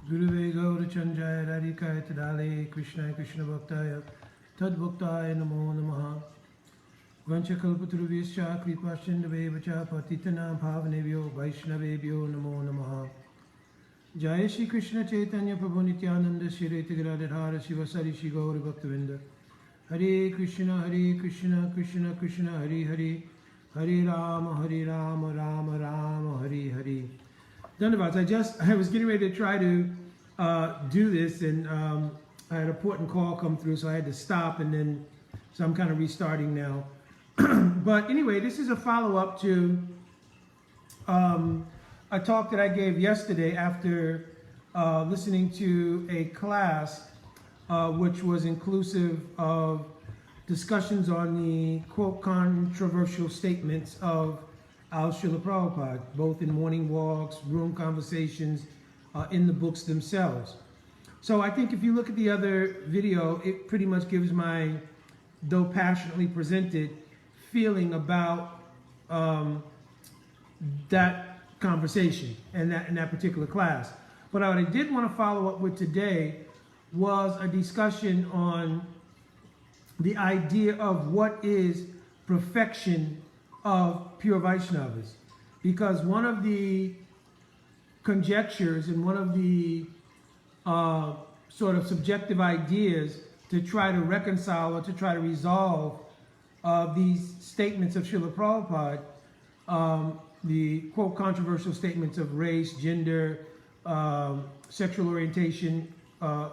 Guruve Gaurachandraya Radhikaya Tadale Krishna Krishna Bhaktaya Tad Bhaktaya Namo Namaha Vanchakalpaturubhyascha Kripaschandave Vacha Patitana Bhavanebhyo Vaishnavebhyo Namo Namaha Jaya Shri Krishna Chaitanya Prabhu Nityananda Shri Reti Radhara Shivasari Shri Gauri Bhaktavinda Hare Krishna Krishna Krishna Hare Hare Hare Rama Rama Rama Hare Hare. Dandavats. I was getting ready to try to do this, and I had an important call come through, so I had to stop, and then so I'm kind of restarting now. But anyway, this is a follow-up to a talk that I gave yesterday after listening to a class which was inclusive of discussions on the quote controversial statements of Al Srila Prabhupada, both in morning walks, room conversations, in the books themselves. So I think if you look at the other video, it pretty much gives my, though passionately presented, feeling about that conversation and that particular class. But what I did want to follow up with today was a discussion on the idea of what is perfection of pure Vaishnavas. Because one of the conjectures and one of the sort of subjective ideas to try to reconcile or to try to resolve these statements of Srila Prabhupada, the quote controversial statements of race, gender, sexual orientation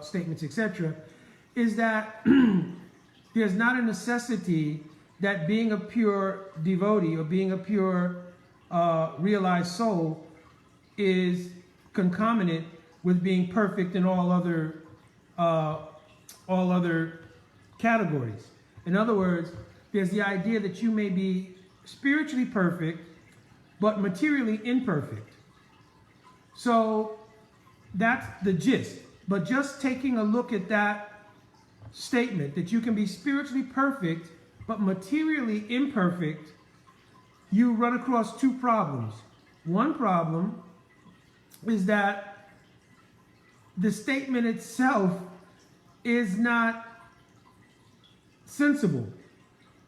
statements, etc., is that there's not a necessity that being a pure devotee or being a pure realized soul is concomitant with being perfect in all other categories. In other words, there's the idea that you may be spiritually perfect, but materially imperfect. So that's the gist. But just taking a look at that statement, that you can be spiritually perfect, but materially imperfect, you run across two problems. One problem is that the statement itself is not sensible.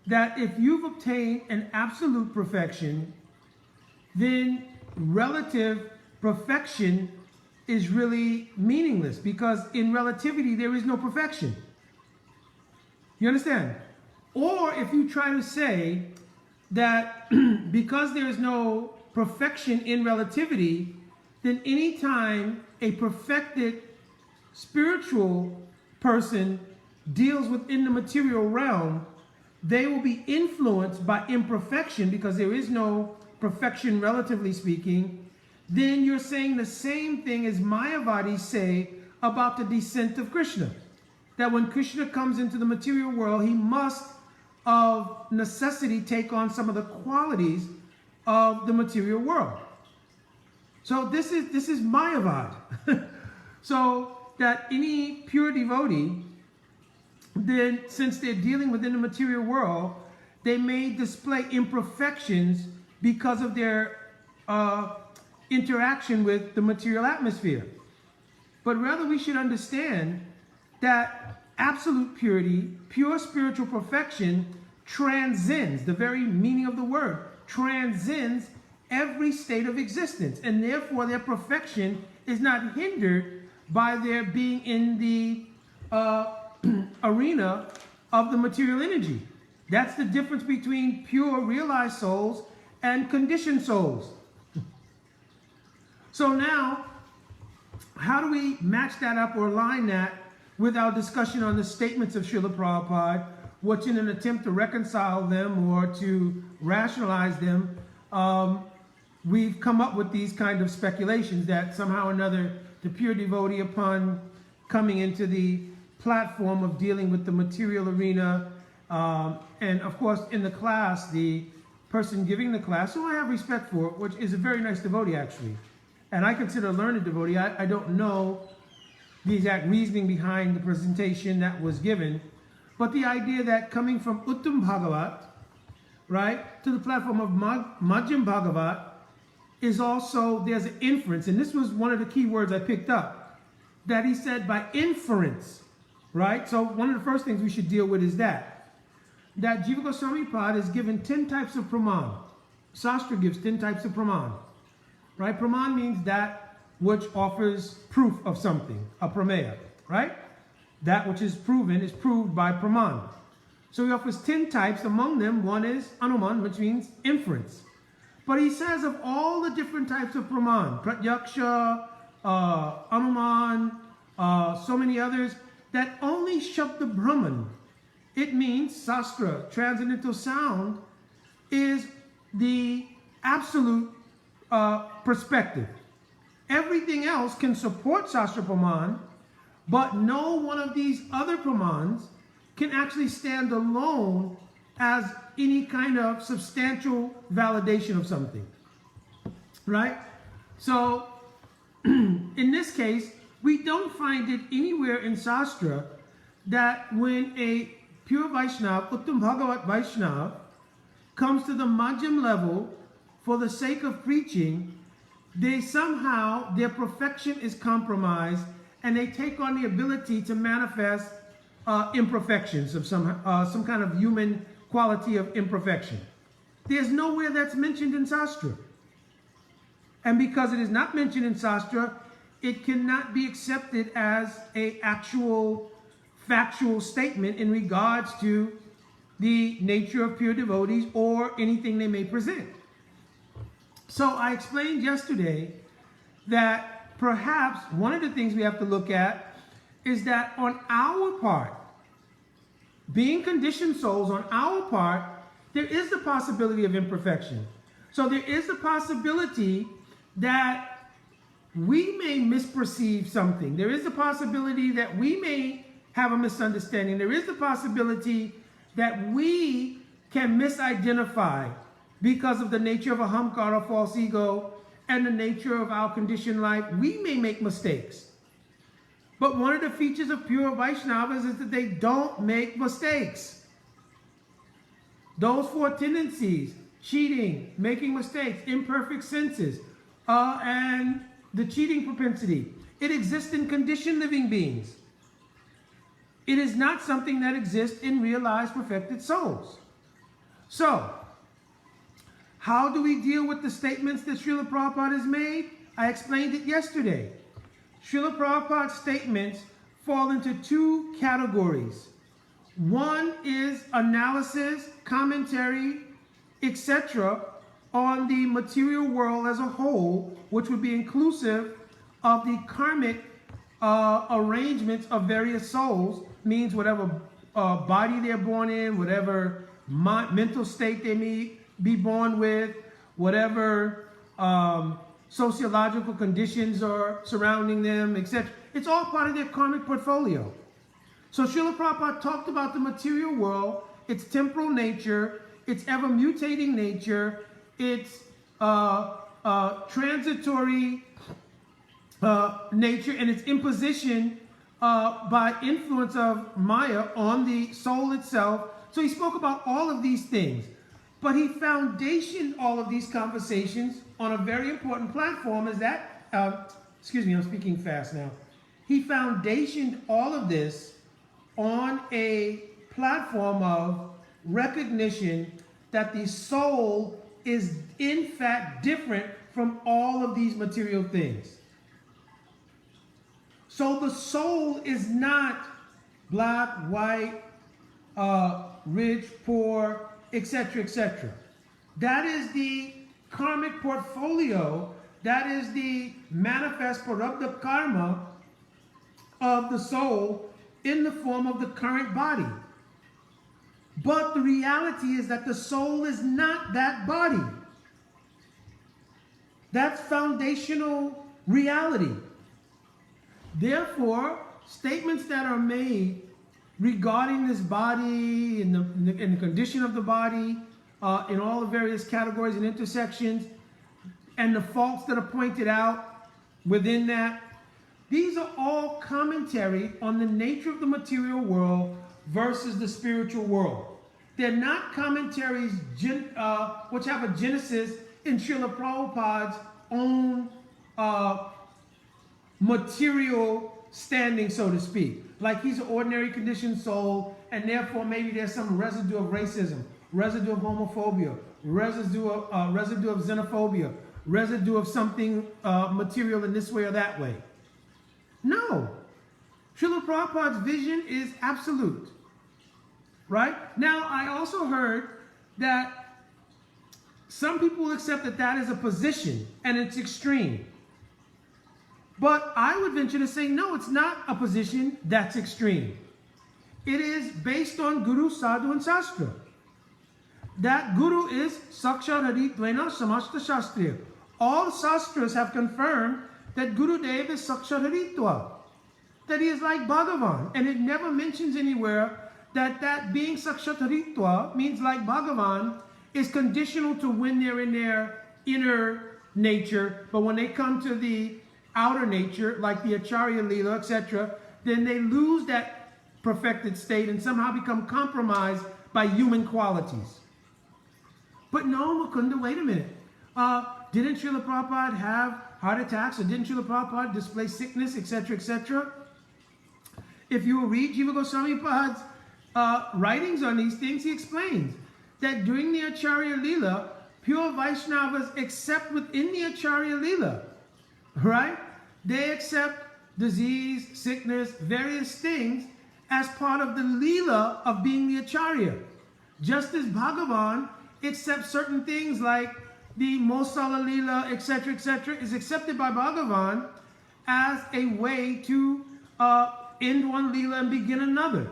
That if you've obtained an absolute perfection, then relative perfection is really meaningless, because in relativity there is no perfection. You understand? Or if you try to say that because there is no perfection in relativity, then anytime a perfected spiritual person deals within the material realm, they will be influenced by imperfection, because there is no perfection relatively speaking. Then you're saying the same thing as Mayavadis say about the descent of Krishna. That when Krishna comes into the material world, he must of necessity take on some of the qualities of the material world. So this is Mayavad. So that any pure devotee, then since they're dealing within the material world, they may display imperfections because of their interaction with the material atmosphere. But rather we should understand that absolute purity, pure spiritual perfection, transcends, the very meaning of the word, transcends every state of existence. And therefore their perfection is not hindered by their being in the arena of the material energy. That's the difference between pure realized souls and conditioned souls. So now, how do we match that up or align that with our discussion on the statements of Srila Prabhupada, which in an attempt to reconcile them or to rationalize them, we've come up with these kind of speculations that somehow or another the pure devotee, upon coming into the platform of dealing with the material arena, and of course in the class, the person giving the class, who I have respect for, which is a very nice devotee actually, and I consider a learned devotee. I don't know the exact reasoning behind the presentation that was given, but the idea that coming from Uttam Bhagavat, right, to the platform of Madhyam Bhagavat is also, there's an inference, and this was one of the key words I picked up, that he said by inference, right? So one of the first things we should deal with is that Jiva Goswami Pad is given 10 types of praman. Shastra gives 10 types of praman, right? Praman means that which offers proof of something, a prameya, right? That which is proven is proved by praman. So he offers 10 types. Among them, one is anuman, which means inference. But he says of all the different types of praman, pratyaksha, anuman, so many others, that only Shabda Brahman, it means sastra, transcendental sound, is the absolute perspective. Everything else can support Shastra Praman, but no one of these other Pramans can actually stand alone as any kind of substantial validation of something. Right? So, in this case, we don't find it anywhere in Shastra that when a pure Vaishnav, Uttam Bhagavat Vaishnav, comes to the Majjhim level for the sake of preaching, they somehow, their perfection is compromised and they take on the ability to manifest imperfections of some kind of human quality of imperfection. There's nowhere that's mentioned in Shastra. And because it is not mentioned in Shastra, it cannot be accepted as an actual factual statement in regards to the nature of pure devotees or anything they may present. So I explained yesterday that perhaps one of the things we have to look at is that on our part, being conditioned souls, on our part, there is the possibility of imperfection. So there is the possibility that we may misperceive something. There is the possibility that we may have a misunderstanding. There is the possibility that we can misidentify because of the nature of a ahamkara, false ego, and the nature of our conditioned life. We may make mistakes. But one of the features of pure Vaishnavas is that they don't make mistakes. Those four tendencies, cheating, making mistakes, imperfect senses, and the cheating propensity, it exists in conditioned living beings. It is not something that exists in realized perfected souls. So, how do we deal with the statements that Srila Prabhupada has made? I explained it yesterday. Srila Prabhupada's statements fall into two categories. One is analysis, commentary, etc. on the material world as a whole, which would be inclusive of the karmic arrangements of various souls, means whatever body they're born in, whatever mental state they may be born with, whatever sociological conditions are surrounding them, etc. It's all part of their karmic portfolio. So Srila Prabhupada talked about the material world, its temporal nature, its ever mutating nature, its transitory nature, and its imposition by influence of Maya on the soul itself. So he spoke about all of these things. But he foundationed all of these conversations on a very important platform, is that, excuse me, I'm speaking fast now. He foundationed all of this on a platform of recognition that the soul is in fact different from all of these material things. So the soul is not black, white, rich, poor, etc., etc. That is the karmic portfolio. That is the manifest prarabdha karma of the soul in the form of the current body. But the reality is that the soul is not that body. That's foundational reality. Therefore, statements that are made regarding this body and the condition of the body in all the various categories and intersections and the faults that are pointed out within that, these are all commentary on the nature of the material world versus the spiritual world. They're not commentaries which have a genesis in Srila Prabhupada's own material standing, so to speak. Like he's an ordinary conditioned soul, and therefore maybe there's some residue of racism, residue of homophobia, residue of xenophobia, residue of something material in this way or that way. No. Srila Prabhupada's vision is absolute. Right? Now, I also heard that some people will accept that that is a position and it's extreme. But I would venture to say, no, it's not a position that's extreme. It is based on Guru, Sadhu, and Shastra. That Guru is Sakshat Hari Dvaina Samasta Shastriya. All Shastras have confirmed that Guru Dev is Sakshat Haritva, that he is like Bhagavan. And it never mentions anywhere that being Sakshat Haritva means like Bhagavan is conditional to when they're in their inner nature, but when they come to the outer nature, like the Acharya Lila, etc., then they lose that perfected state and somehow become compromised by human qualities. But no, Mukunda, wait a minute. Didn't Srila Prabhupada have heart attacks, or didn't Srila Prabhupada display sickness, etc., etc.? If you read Jiva Goswami Pad's writings on these things, he explains that during the Acharya Lila, pure Vaishnavas accept within the Acharya Lila, right? They accept disease, sickness, various things as part of the Lila of being the Acharya. Just as Bhagavan accepts certain things like the Mosala Lila, etc., etc., is accepted by Bhagavan as a way to end one Lila and begin another.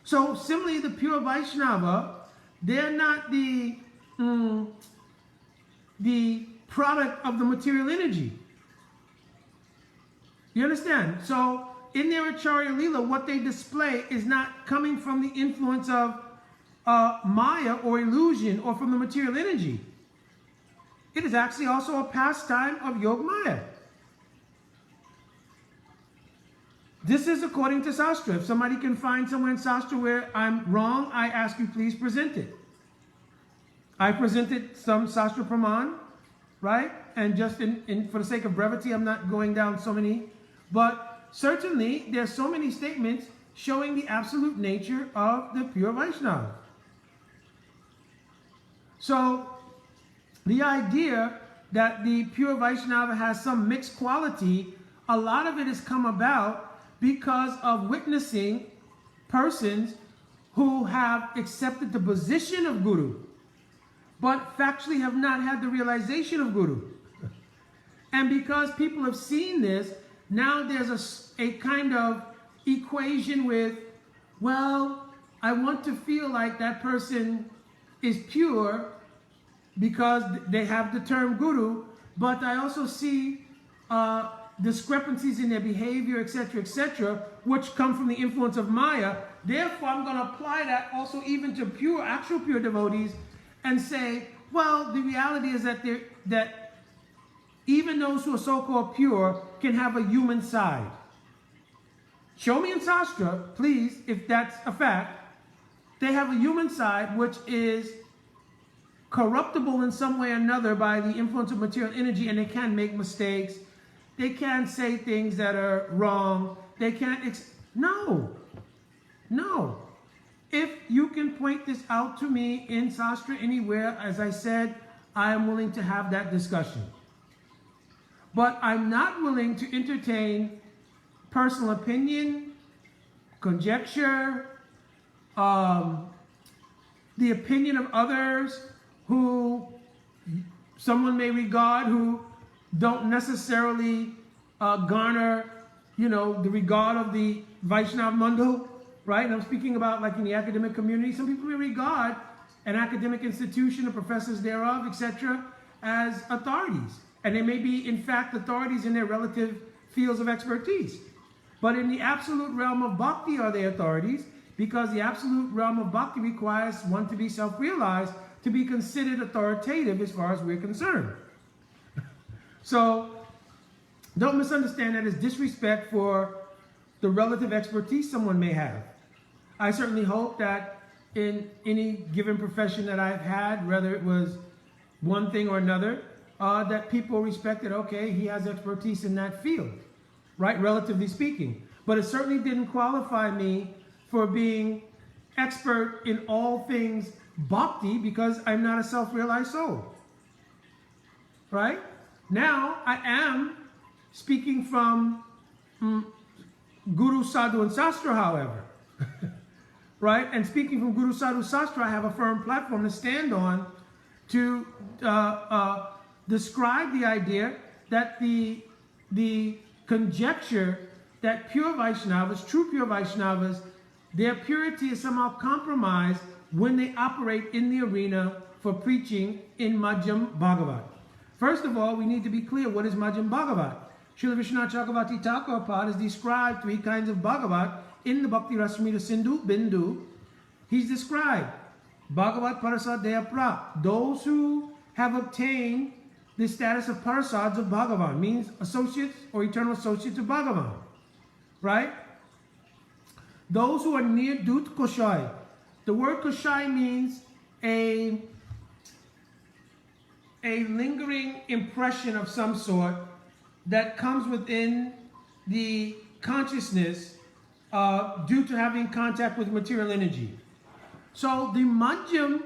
So similarly, the pure Vaishnava, they're not the product of the material energy. You understand? So in their Acharya Lila, what they display is not coming from the influence of Maya or illusion or from the material energy. It is actually also a pastime of Yog Maya. This is according to Shastra. If somebody can find somewhere in Shastra where I'm wrong, I ask you please present it. I presented some Shastra Praman, right? And just for the sake of brevity, I'm not going down so many. But certainly, there's so many statements showing the absolute nature of the pure Vaishnava. So, the idea that the pure Vaishnava has some mixed quality, a lot of it has come about because of witnessing persons who have accepted the position of Guru, but factually have not had the realization of Guru. And because people have seen this, now there's a kind of equation with, well, I want to feel like that person is pure because they have the term Guru, but I also see discrepancies in their behavior, etc., which come from the influence of Maya. Therefore, I'm going to apply that also even to pure, actual pure devotees and say, well, the reality is that even those who are so-called pure can have a human side. Show me in Shastra, please, if that's a fact. They have a human side which is corruptible in some way or another by the influence of material energy, and they can make mistakes. They can't say things that are wrong. They can't... No. If you can point this out to me in Shastra anywhere, as I said, I am willing to have that discussion. But I'm not willing to entertain personal opinion, conjecture, the opinion of others who someone may regard who don't necessarily garner, the regard of the Vaishnav Mandal, right? And I'm speaking about like in the academic community. Some people may regard an academic institution, the professors thereof, etc., as authorities. And they may be, in fact, authorities in their relative fields of expertise. But in the absolute realm of bhakti are they authorities, because the absolute realm of bhakti requires one to be self-realized, to be considered authoritative as far as we're concerned. So, don't misunderstand that as disrespect for the relative expertise someone may have. I certainly hope that in any given profession that I've had, whether it was one thing or another, that people respect that, okay, he has expertise in that field. right? Relatively speaking. But it certainly didn't qualify me for being expert in all things bhakti because I'm not a self-realized soul, right? Now I am speaking from Guru, Sadhu, and Sastra, however, right? And speaking from Guru, Sadhu, Sastra, I have a firm platform to stand on to describe the idea that the conjecture that pure Vaishnavas, true pure Vaishnavas, their purity is somehow compromised when they operate in the arena for preaching in Madhyam Bhagavat. First of all, we need to be clear, what is Madhyam Bhagavat? Srila Vishwanath Chakravarti Thakur Pad has described 3 kinds of Bhagavat in the Bhakti Rasamrita Sindhu, Bindu. He's described Bhagavat Parasadeya Pra, those who have obtained the status of Parasads of Bhagavan, means associates or eternal associates of Bhagavan, right? Those who are near Dut Koshai. The word Koshai means a lingering impression of some sort that comes within the consciousness due to having contact with material energy. So the Madhyam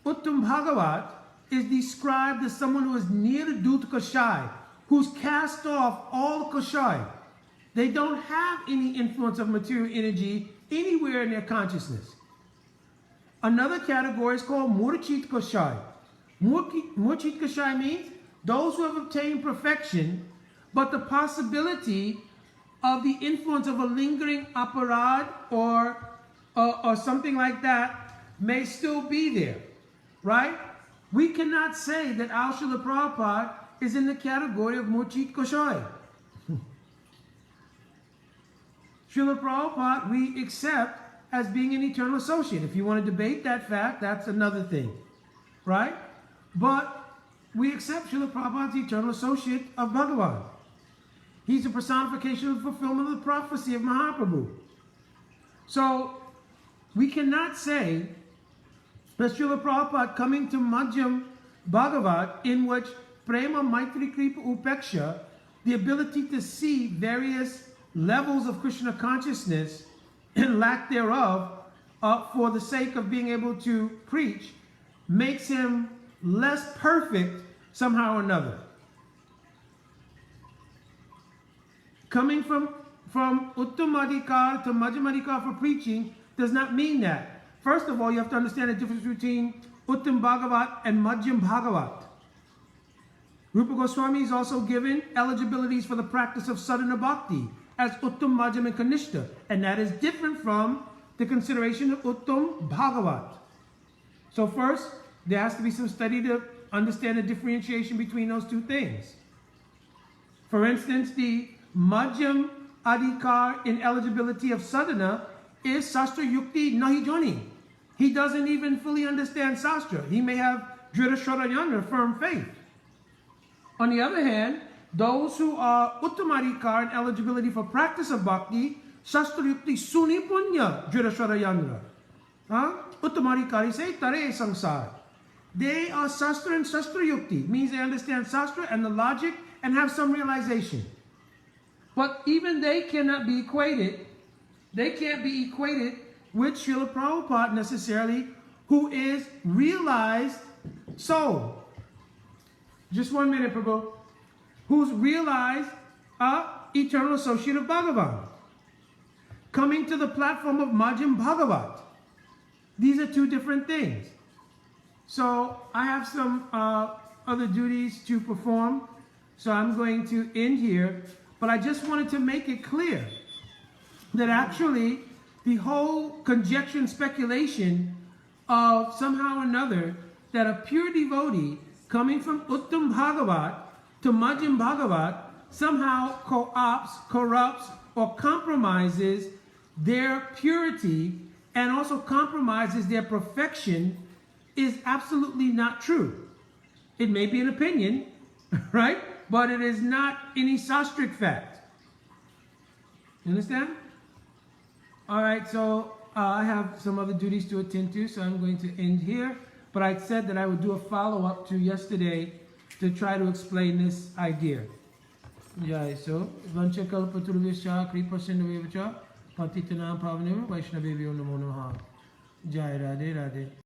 Uttam Bhagavat is described as someone who is near the Dut Koshai, who's cast off all Koshai. They don't have any influence of material energy anywhere in their consciousness. Another category is called Murchit Koshai. Murchit Koshai means those who have obtained perfection, but the possibility of the influence of a lingering aparad or something like that may still be there, right? We cannot say that our Srila Prabhupada is in the category of Murchit Koshai. Srila Prabhupada we accept as being an eternal associate. If you want to debate that fact, that's another thing, right? But we accept Srila Prabhupada's eternal associate of Bhagavan. He's a personification of the fulfillment of the prophecy of Mahaprabhu. So we cannot say that Srila Prabhupada coming to Madhyam Bhagavat, in which Prema, Maitri, Kripa, Upeksha, the ability to see various levels of Krishna consciousness and lack thereof for the sake of being able to preach, makes him less perfect somehow or another. Coming from Uttamadikar to Madhyamadikar for preaching does not mean that. First of all, you have to understand the difference between Uttam Bhagavat and Madhyam Bhagavat. Rupa Goswami is also given eligibilities for the practice of sadhana bhakti as Uttam, Madhyam, and Kanishta, and that is different from the consideration of Uttam Bhagavat. So first, there has to be some study to understand the differentiation between those two things. For instance, the Madhyam Adhikar in eligibility of sadhana is Sastra Yukti Nahi Joni. He doesn't even fully understand Sastra. He may have Drita Shradayana, firm faith. On the other hand, those who are Uttamadikar in eligibility for practice of bhakti, Sastra Yukti Suni Punya Drita Shradayana. Uttamadikari say Tare Sangsar. They are Sastra and Sastra Yukti, means they understand Sastra and the logic and have some realization. But even they cannot be equated. They can't be equated with Srila Prabhupada necessarily, who is realized soul. Just 1 minute, Prabhu. Who's realized eternal associate of Bhagavan. Coming to the platform of Madhyam Bhagavat. These are two different things. So I have some other duties to perform. So I'm going to end here. But I just wanted to make it clear that actually the whole conjecture and speculation of somehow or another that a pure devotee coming from Uttam Bhagavat to Madhyam Bhagavat somehow co-opts, corrupts, or compromises their purity and also compromises their perfection is absolutely not true. It may be an opinion, right? But it is not any sastric fact. You understand? All right, so I have some other duties to attend to, so I'm going to end here. But I said that I would do a follow-up to yesterday to try to explain this idea. Jai. So, Vanchakal Paturvischa, Kripa Sindhuvevacha, Patitanam Pavaneva, Vaishnavevyo Namo Namaha. Jai Radhe Radhe.